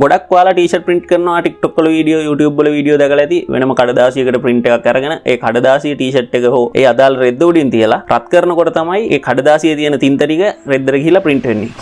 ගොඩක් ඔයාලා T-shirt print කරනවා TikTok වල වීඩියෝ YouTube වල වීඩියෝ දැකලා ඇති වෙනම කඩදාසියකට print එකක් අරගෙන ඒ කඩදාසිය ටී-ෂර්ට් එක හෝ ඒ අදාළ රෙද්ද උඩින් තියලා රත් කරනකොට තමයි ඒ කඩදාසියේ තියෙන තින්ත ටික රෙද්දට ගිහිලා print වෙන්නේ.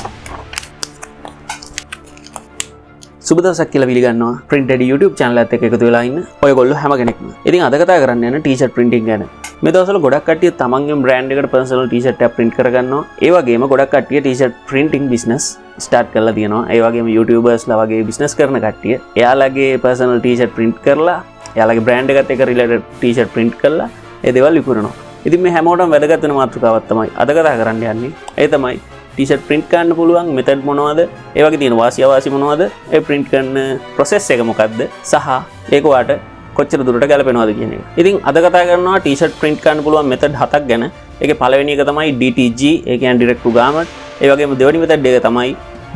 සුබ දවසක් කියලා පිළිගන්නවා printdaddy YouTube channel එකත් එක්ක එකතු වෙලා ඉන්න ඔයගොල්ලෝ හැම කෙනෙක්ම. ඉතින් අද කතා කරන්න යන ටී-ෂර්ට් printing ගැන. මේ දවස්වල ගොඩක් කට්ටිය තමන්ගේ brand එකට personal t-shirt එකක් print කරගන්නවා. ඒ වගේම ගොඩක් කට්ටිය t-shirt printing business start කරලා තියෙනවා. ඒ වගේම YouTubers ලා වගේ business කරන කට්ටිය එයාලගේ personal t-shirt print කරලා එයාලගේ brand එකත් එක්ක related t-shirt print කරලා ඒ දේවල් විකුණනවා. ඉතින් මේ හැමෝටම වැදගත් වෙන මාතෘකාවක් තමයි අද කතා කරන්න යන්නේ. ඒ තමයි t-shirt print කරන්න පුළුවන් method මොනවද? ඒ වගේ තියෙන වාසිය අවාසි මොනවද? ඒ print කරන process එක මොකක්ද? සහ ඒක වාට කොච්චර දුරට ගැලපෙනවද කියන එක. ඉතින් අද කතා කරනවා t-shirt print කරන්න පුළුවන් method 7ක් ගැන. ඒකේ පළවෙනි එක තමයි DTG, ඒ කියන්නේ direct to garment. ඒ වගේම දෙවෙනි method එක තමයි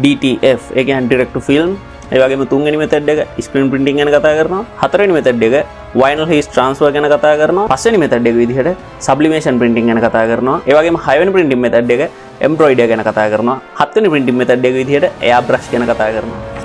DTF, ඒ කියන්නේ direct to film. ඒ වගේම තුන්වෙනි method එක screen printing ගැන කතා කරනවා. හතරවෙනි method එක vinyl heat transfer ගැන කතා කරනවා. පස්වෙනි method එක විදිහට sublimation printing ගැන කතා කරනවා. ඒ වගේම හයවෙනි printing method එක embroider ගැන කතා කරනවා. හත්වෙනි printing method එක විදිහට airbrush ගැන කතා කරනවා.